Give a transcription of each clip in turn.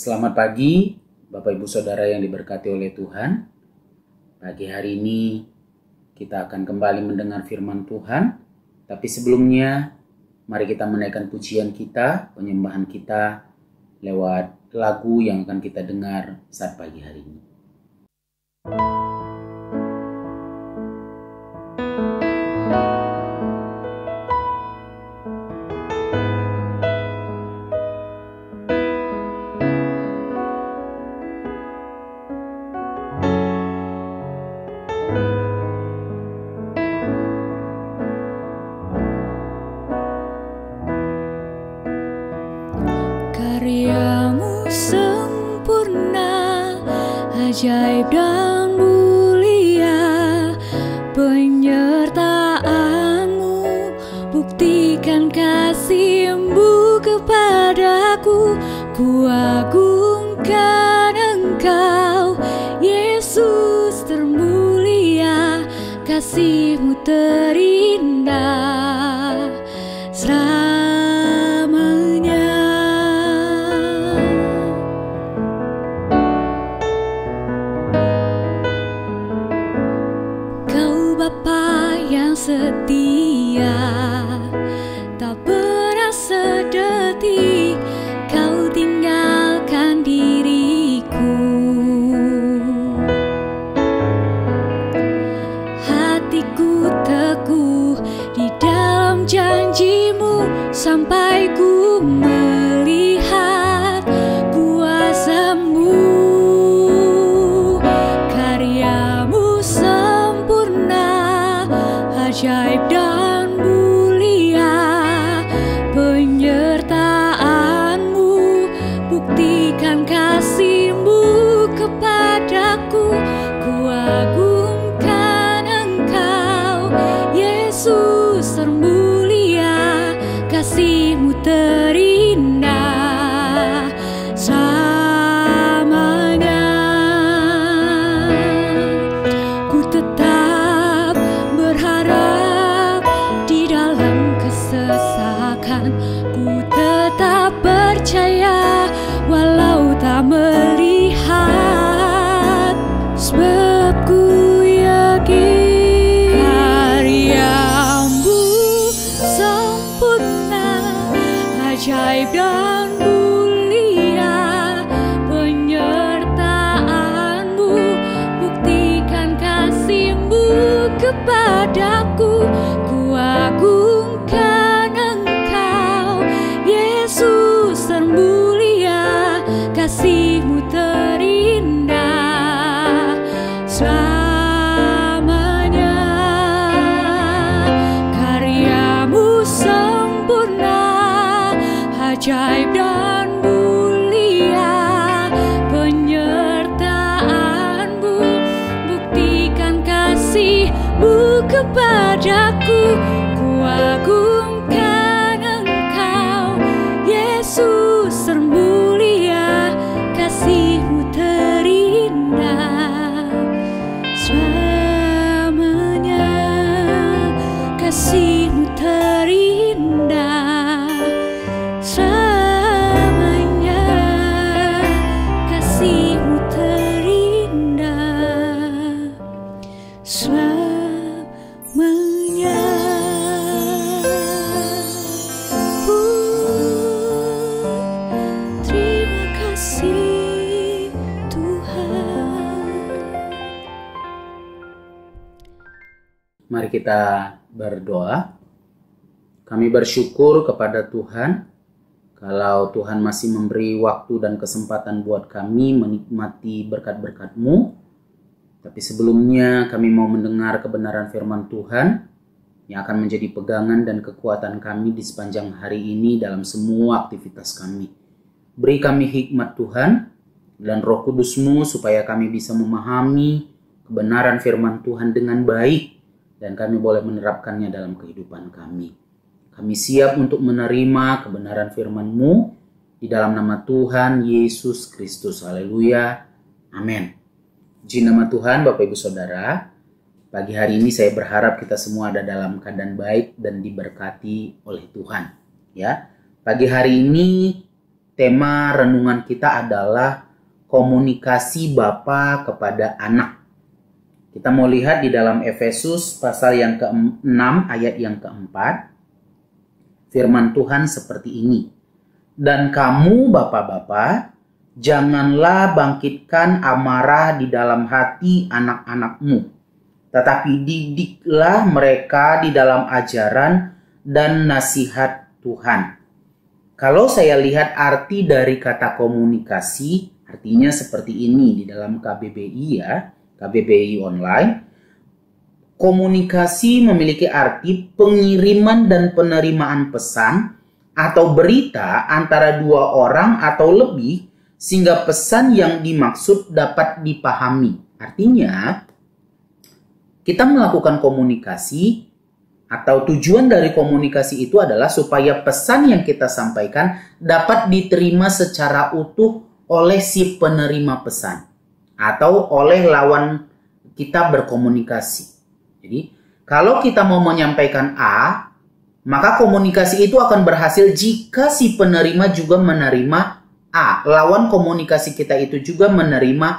Selamat pagi, Bapak Ibu Saudara yang diberkati oleh Tuhan. Pagi hari ini kita akan kembali mendengar firman Tuhan. Tapi sebelumnya, mari kita menaikkan pujian kita, penyembahan kita lewat lagu yang akan kita dengar saat pagi hari ini. Karyamu sempurna, ajaib dan mulia, penyertaanmu buktikan kasih-Mu kepadaku. Ku agungkan Engkau, Yesus termulia, kasih-Mu terindah selamanya. Bapa yang setia, tak pernah sedetik Kau tinggalkan diriku. Hatiku teguh di dalam janji-Mu sampai ku melihat kuasa-Mu. Karya-Mu ajaib dan mulia, penyertaan-Mu buktikan kasih-Mu kepadaku. Ku agungkan Engkau, Yesus termulia, kasih-Mu terindah selamanya. Ku tetap berharap di dalam kesesakan, ku tetap percaya walau tak melihat, sebab ku yakin karya-Mu sempurna, ajaib dan mulia, penyertaan-Mu buktikan kasih-Mu kepadaku. Ku agungkan Engkau, Yesus termulia, kasih-Mu terindah selamanya. Karya-Mu sempurna, ajaib dan mulia, penyertaan-Mu buktikan kasih-Mu kepadaku. Ku agungkan Engkau, Yesus termulia, kasih-Mu terindah selamanya. Kasih-Mu terindah selamanya, kasih-Mu terindah selamanya. Terima kasih Tuhan. Mari kita berdoa. Kami bersyukur kepada Tuhan kalau Tuhan masih memberi waktu dan kesempatan buat kami menikmati berkat-berkat-Mu. Tapi sebelumnya kami mau mendengar kebenaran firman Tuhan yang akan menjadi pegangan dan kekuatan kami di sepanjang hari ini dalam semua aktivitas kami. Beri kami hikmat Tuhan dan Roh Kudus-Mu supaya kami bisa memahami kebenaran firman Tuhan dengan baik dan kami boleh menerapkannya dalam kehidupan kami. Kami siap untuk menerima kebenaran firman-Mu di dalam nama Tuhan Yesus Kristus. Haleluya. Amin. Puji nama Tuhan, Bapak Ibu Saudara. Pagi hari ini saya berharap kita semua ada dalam keadaan baik dan diberkati oleh Tuhan. Ya, pagi hari ini tema renungan kita adalah komunikasi Bapa kepada anak. Kita mau lihat di dalam Efesus pasal yang ke-6 ayat yang ke-4. Firman Tuhan seperti ini. Dan kamu Bapak-bapak, janganlah bangkitkan amarah di dalam hati anak-anakmu, tetapi didiklah mereka di dalam ajaran dan nasihat Tuhan. Kalau saya lihat arti dari kata komunikasi, artinya seperti ini di dalam KBBI ya, KBBI online. Komunikasi memiliki arti pengiriman dan penerimaan pesan atau berita antara dua orang atau lebih sehingga pesan yang dimaksud dapat dipahami. Artinya, kita melakukan komunikasi atau tujuan dari komunikasi itu adalah supaya pesan yang kita sampaikan dapat diterima secara utuh oleh si penerima pesan atau oleh lawan kita berkomunikasi. Jadi, kalau kita mau menyampaikan A, maka komunikasi itu akan berhasil jika si penerima juga menerima A. Lawan komunikasi kita itu juga menerima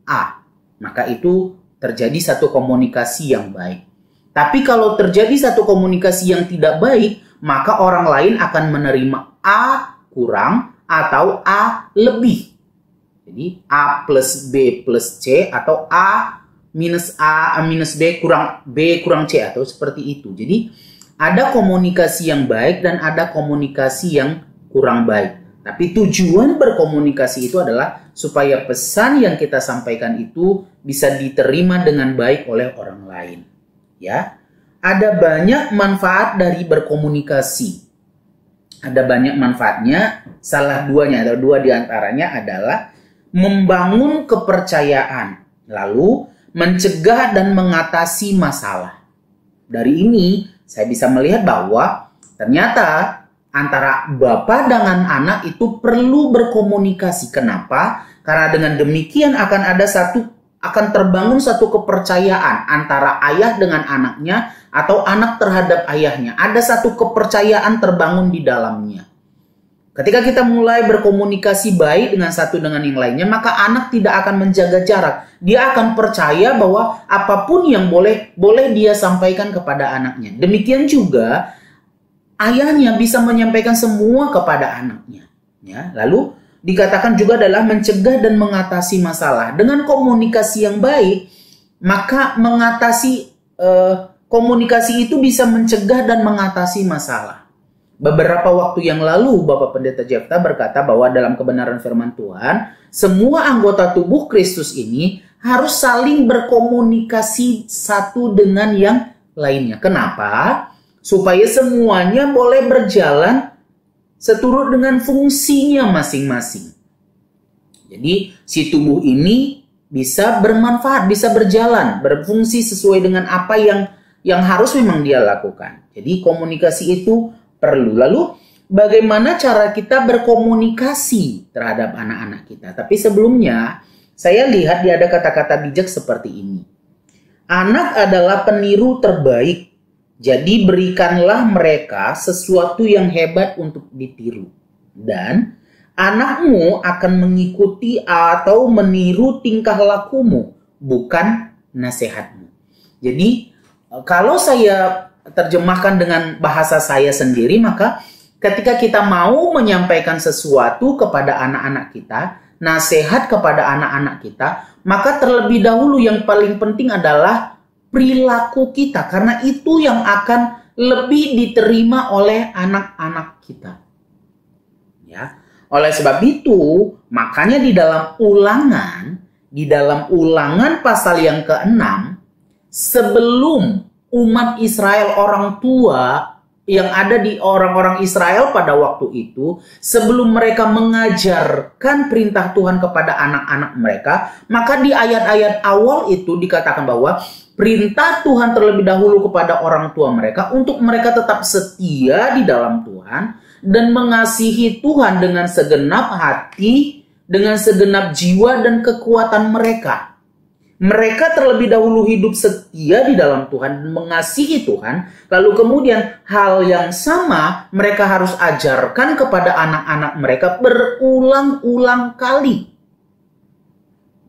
A. Maka itu terjadi satu komunikasi yang baik. Tapi kalau terjadi satu komunikasi yang tidak baik, maka orang lain akan menerima A kurang atau A lebih. Jadi A plus B plus C atau A minus B kurang C atau seperti itu. Jadi ada komunikasi yang baik dan ada komunikasi yang kurang baik. Tapi tujuan berkomunikasi itu adalah supaya pesan yang kita sampaikan itu bisa diterima dengan baik oleh orang lain. Ya, ada banyak manfaat dari berkomunikasi. Ada banyak manfaatnya, salah duanya atau dua diantaranya adalah membangun kepercayaan, lalu mencegah dan mengatasi masalah. Dari ini, saya bisa melihat bahwa ternyata antara bapak dengan anak itu perlu berkomunikasi. Kenapa? Karena dengan demikian akan terbangun satu kepercayaan antara ayah dengan anaknya atau anak terhadap ayahnya. Ada satu kepercayaan terbangun di dalamnya. Ketika kita mulai berkomunikasi baik dengan satu dengan yang lainnya, maka anak tidak akan menjaga jarak. Dia akan percaya bahwa apapun yang boleh dia sampaikan kepada anaknya. Demikian juga ayahnya bisa menyampaikan semua kepada anaknya. Ya, lalu dikatakan juga adalah mencegah dan mengatasi masalah. Dengan komunikasi yang baik, maka komunikasi itu bisa mencegah dan mengatasi masalah. Beberapa waktu yang lalu Bapak Pendeta Jefta berkata bahwa dalam kebenaran firman Tuhan, semua anggota tubuh Kristus ini harus saling berkomunikasi satu dengan yang lainnya. Kenapa? Supaya semuanya boleh berjalan seturut dengan fungsinya masing-masing. Jadi si tubuh ini bisa bermanfaat, bisa berjalan, berfungsi sesuai dengan apa yang harus memang dia lakukan. Jadi komunikasi itu perlu. Lalu bagaimana cara kita berkomunikasi terhadap anak-anak kita? Tapi sebelumnya saya lihat ada kata-kata bijak seperti ini. Anak adalah peniru terbaik. Jadi berikanlah mereka sesuatu yang hebat untuk ditiru. Dan anakmu akan mengikuti atau meniru tingkah lakumu, bukan nasihatmu. Jadi kalau saya terjemahkan dengan bahasa saya sendiri, maka ketika kita mau menyampaikan sesuatu kepada anak-anak kita, nasihat kepada anak-anak kita, maka terlebih dahulu yang paling penting adalah perilaku kita, karena itu yang akan lebih diterima oleh anak-anak kita. Ya, oleh sebab itu, makanya di dalam Ulangan pasal yang ke-6, sebelum umat Israel, orang tua yang ada di orang-orang Israel pada waktu itu, sebelum mereka mengajarkan perintah Tuhan kepada anak-anak mereka, maka di ayat-ayat awal itu dikatakan bahwa perintah Tuhan terlebih dahulu kepada orang tua mereka untuk mereka tetap setia di dalam Tuhan dan mengasihi Tuhan dengan segenap hati, dengan segenap jiwa dan kekuatan mereka. Mereka terlebih dahulu hidup setia di dalam Tuhan, mengasihi Tuhan. Lalu kemudian hal yang sama mereka harus ajarkan kepada anak-anak mereka berulang-ulang kali.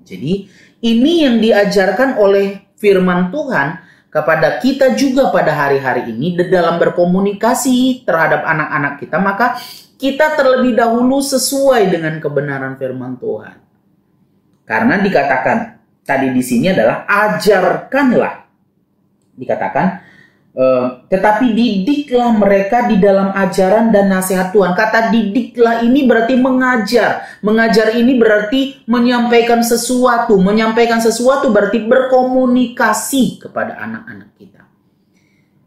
Jadi ini yang diajarkan oleh firman Tuhan kepada kita juga pada hari-hari ini dalam berkomunikasi terhadap anak-anak kita. Maka kita terlebih dahulu sesuai dengan kebenaran firman Tuhan. Karena dikatakan tadi di sini adalah ajarkanlah. Dikatakan, tetapi didiklah mereka di dalam ajaran dan nasihat Tuhan. Kata didiklah ini berarti mengajar. Mengajar ini berarti menyampaikan sesuatu. Menyampaikan sesuatu berarti berkomunikasi kepada anak-anak kita.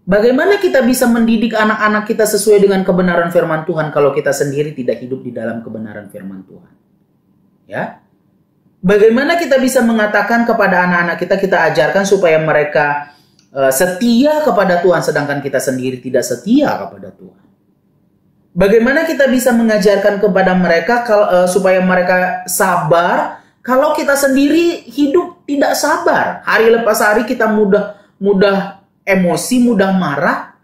Bagaimana kita bisa mendidik anak-anak kita sesuai dengan kebenaran firman Tuhan kalau kita sendiri tidak hidup di dalam kebenaran firman Tuhan? Ya. Bagaimana kita bisa mengatakan kepada anak-anak kita ajarkan supaya mereka setia kepada Tuhan sedangkan kita sendiri tidak setia kepada Tuhan? Bagaimana kita bisa mengajarkan kepada mereka supaya mereka sabar kalau kita sendiri hidup tidak sabar? Hari lepas hari kita mudah emosi, mudah marah.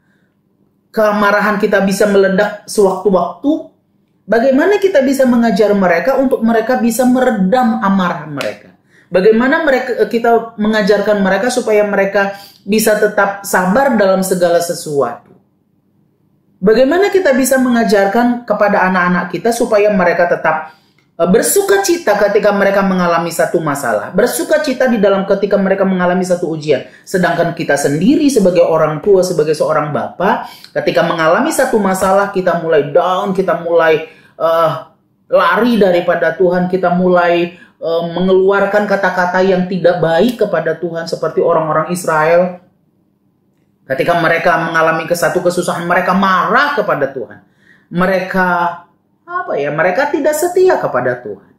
Kemarahan kita bisa meledak sewaktu-waktu. Bagaimana kita bisa mengajar mereka untuk mereka bisa meredam amarah mereka? Bagaimana kita mengajarkan mereka supaya mereka bisa tetap sabar dalam segala sesuatu? Bagaimana kita bisa mengajarkan kepada anak-anak kita supaya mereka tetap bersuka cita ketika mereka mengalami satu masalah, bersuka cita di dalam ketika mereka mengalami satu ujian. Sedangkan kita sendiri sebagai orang tua, sebagai seorang bapa, ketika mengalami satu masalah kita mulai down, kita mulai lari daripada Tuhan, kita mulai mengeluarkan kata-kata yang tidak baik kepada Tuhan seperti orang-orang Israel. Ketika mereka mengalami satu kesusahan, mereka marah kepada Tuhan. Mereka tidak setia kepada Tuhan.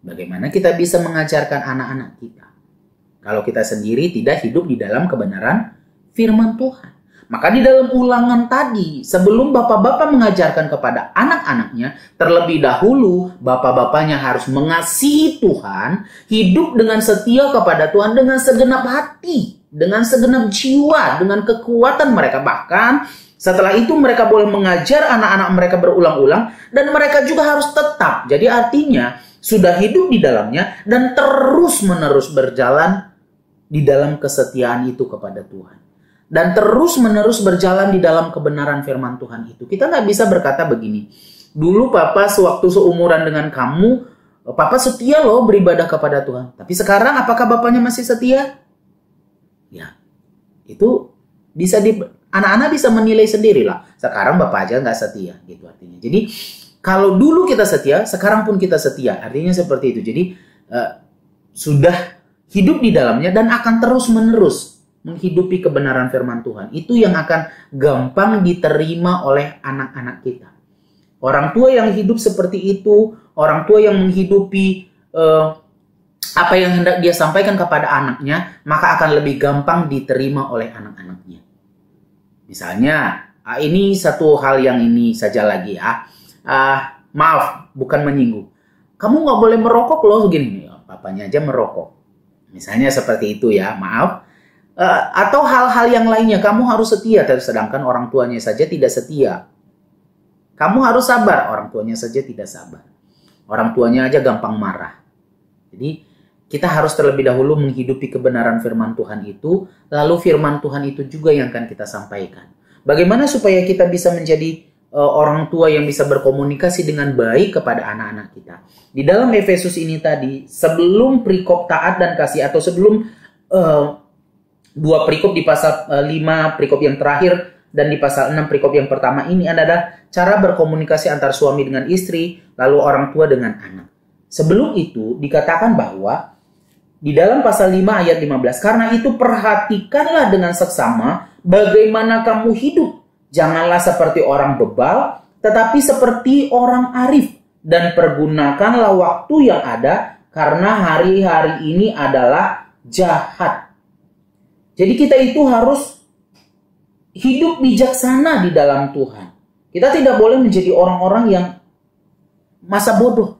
Bagaimana kita bisa mengajarkan anak-anak kita kalau kita sendiri tidak hidup di dalam kebenaran firman Tuhan? Maka di dalam Ulangan tadi, sebelum bapak-bapak mengajarkan kepada anak-anaknya, terlebih dahulu bapak-bapaknya harus mengasihi Tuhan, hidup dengan setia kepada Tuhan dengan segenap hati, dengan segenap jiwa, dengan kekuatan mereka. Bahkan setelah itu mereka boleh mengajar anak-anak mereka berulang-ulang dan mereka juga harus tetap. Jadi artinya sudah hidup di dalamnya dan terus-menerus berjalan di dalam kesetiaan itu kepada Tuhan. Dan terus-menerus berjalan di dalam kebenaran firman Tuhan itu. Kita nggak bisa berkata begini, dulu papa sewaktu seumuran dengan kamu, papa setia loh beribadah kepada Tuhan. Tapi sekarang apakah bapaknya masih setia? Ya, itu bisa anak-anak bisa menilai sendirilah. Sekarang bapak aja nggak setia, gitu artinya. Jadi kalau dulu kita setia, sekarang pun kita setia. Artinya seperti itu. Jadi sudah hidup di dalamnya dan akan terus-menerus menghidupi kebenaran firman Tuhan. Itu yang akan gampang diterima oleh anak-anak kita. Orang tua yang hidup seperti itu, orang tua yang menghidupi apa yang hendak dia sampaikan kepada anaknya, maka akan lebih gampang diterima oleh anak-anaknya. Misalnya, ini satu hal yang ini saja lagi ya. Maaf, bukan menyinggung. Kamu nggak boleh merokok loh, gini. Papanya aja merokok. Misalnya seperti itu ya, maaf. Atau hal-hal yang lainnya, kamu harus setia, sedangkan orang tuanya saja tidak setia. Kamu harus sabar, orang tuanya saja tidak sabar. Orang tuanya aja gampang marah. Jadi kita harus terlebih dahulu menghidupi kebenaran firman Tuhan itu, lalu firman Tuhan itu juga yang akan kita sampaikan. Bagaimana supaya kita bisa menjadi orang tua yang bisa berkomunikasi dengan baik kepada anak-anak kita. Di dalam Efesus ini tadi, sebelum perikop taat dan kasih, atau sebelum dua perikop di pasal 5 perikop yang terakhir dan di pasal 6 perikop yang pertama ini adalah cara berkomunikasi antar suami dengan istri, lalu orang tua dengan anak. Sebelum itu dikatakan bahwa di dalam pasal 5 ayat 15, karena itu perhatikanlah dengan seksama bagaimana kamu hidup. Janganlah seperti orang bebal, tetapi seperti orang arif, dan pergunakanlah waktu yang ada karena hari-hari ini adalah jahat. Jadi kita itu harus hidup bijaksana di dalam Tuhan. Kita tidak boleh menjadi orang-orang yang masa bodoh.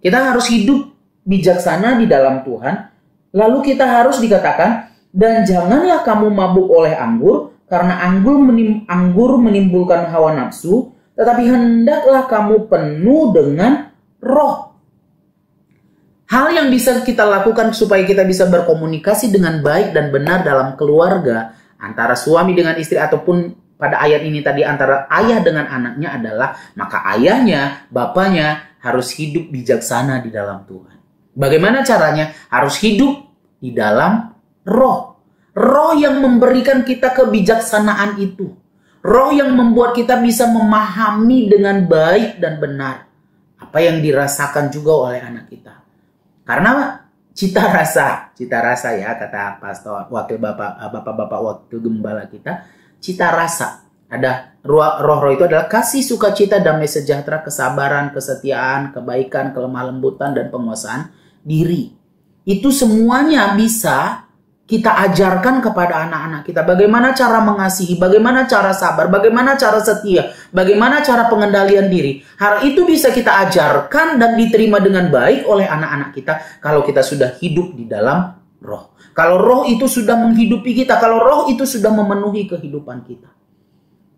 Kita harus hidup bijaksana di dalam Tuhan. Lalu kita harus dikatakan, dan janganlah kamu mabuk oleh anggur, karena anggur menimbulkan hawa nafsu, tetapi hendaklah kamu penuh dengan roh. Hal yang bisa kita lakukan supaya kita bisa berkomunikasi dengan baik dan benar dalam keluarga, antara suami dengan istri ataupun pada ayat ini tadi antara ayah dengan anaknya adalah, maka ayahnya, bapaknya harus hidup bijaksana di dalam Tuhan. Bagaimana caranya? Harus hidup di dalam roh. Roh yang memberikan kita kebijaksanaan itu. Roh yang membuat kita bisa memahami dengan baik dan benar apa yang dirasakan juga oleh anak kita. Karena cita rasa ya kata pastor, wakil bapak wakil gembala kita, cita rasa. Ada roh itu adalah kasih, sukacita, damai sejahtera, kesabaran, kesetiaan, kebaikan, kelemah lembutan, dan penguasaan diri. Itu semuanya bisa kita ajarkan kepada anak-anak kita. Bagaimana cara mengasihi, bagaimana cara sabar, bagaimana cara setia, bagaimana cara pengendalian diri. Hal itu bisa kita ajarkan dan diterima dengan baik oleh anak-anak kita kalau kita sudah hidup di dalam roh. Kalau roh itu sudah menghidupi kita, kalau roh itu sudah memenuhi kehidupan kita.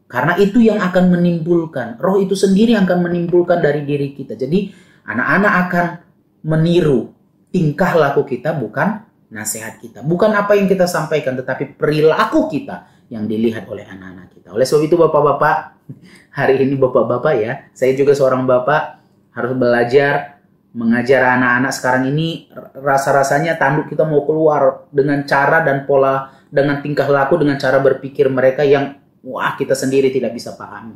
Karena itu yang akan menimbulkan, roh itu sendiri akan menimbulkan dari diri kita. Jadi anak-anak akan meniru tingkah laku kita, bukan nasihat kita. Bukan apa yang kita sampaikan, tetapi perilaku kita yang dilihat oleh anak-anak kita. Oleh sebab itu bapak-bapak, hari ini bapak-bapak ya, saya juga seorang bapak, harus belajar mengajar anak-anak sekarang ini. Rasa-rasanya tanduk kita mau keluar dengan cara dan pola, dengan tingkah laku, dengan cara berpikir mereka yang kita sendiri tidak bisa pahami.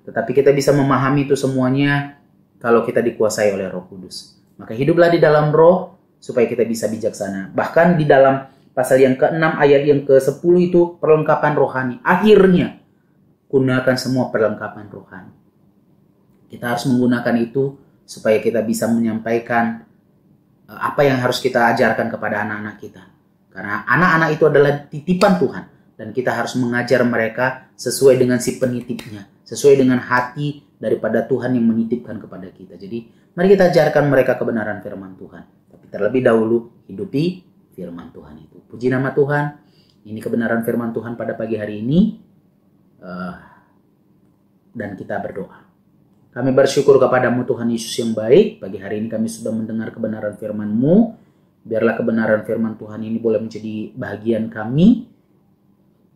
Tetapi kita bisa memahami itu semuanya kalau kita dikuasai oleh Roh Kudus. Maka hiduplah di dalam roh supaya kita bisa bijaksana. Bahkan di dalam pasal yang ke-6 ayat yang ke-10 itu perlengkapan rohani. Akhirnya gunakan semua perlengkapan rohani. Kita harus menggunakan itu supaya kita bisa menyampaikan apa yang harus kita ajarkan kepada anak-anak kita. Karena anak-anak itu adalah titipan Tuhan. Dan kita harus mengajar mereka sesuai dengan si penitipnya. Sesuai dengan hati daripada Tuhan yang menitipkan kepada kita. Jadi mari kita ajarkan mereka kebenaran firman Tuhan. Tapi terlebih dahulu hidupi firman Tuhan itu. Puji nama Tuhan. Ini kebenaran firman Tuhan pada pagi hari ini. Dan kita berdoa. Kami bersyukur kepadamu Tuhan Yesus yang baik. Pagi hari ini kami sudah mendengar kebenaran firman-Mu. Biarlah kebenaran firman Tuhan ini boleh menjadi bahagian kami.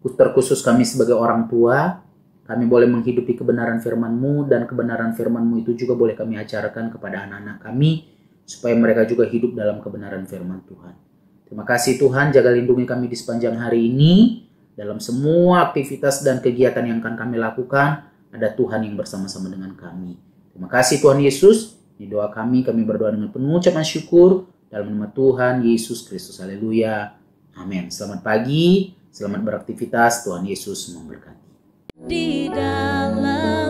Terkhusus kami sebagai orang tua, kami boleh menghidupi kebenaran firman-Mu, dan kebenaran firman-Mu itu juga boleh kami ajarkan kepada anak-anak kami, supaya mereka juga hidup dalam kebenaran firman Tuhan. Terima kasih Tuhan, jaga lindungi kami di sepanjang hari ini, dalam semua aktivitas dan kegiatan yang akan kami lakukan, ada Tuhan yang bersama-sama dengan kami. Terima kasih Tuhan Yesus, di doa kami berdoa dengan penuh ucapan syukur, dalam nama Tuhan Yesus Kristus, haleluya, amin. Selamat pagi. Selamat beraktivitas, Tuhan Yesus memberkati. Di dalam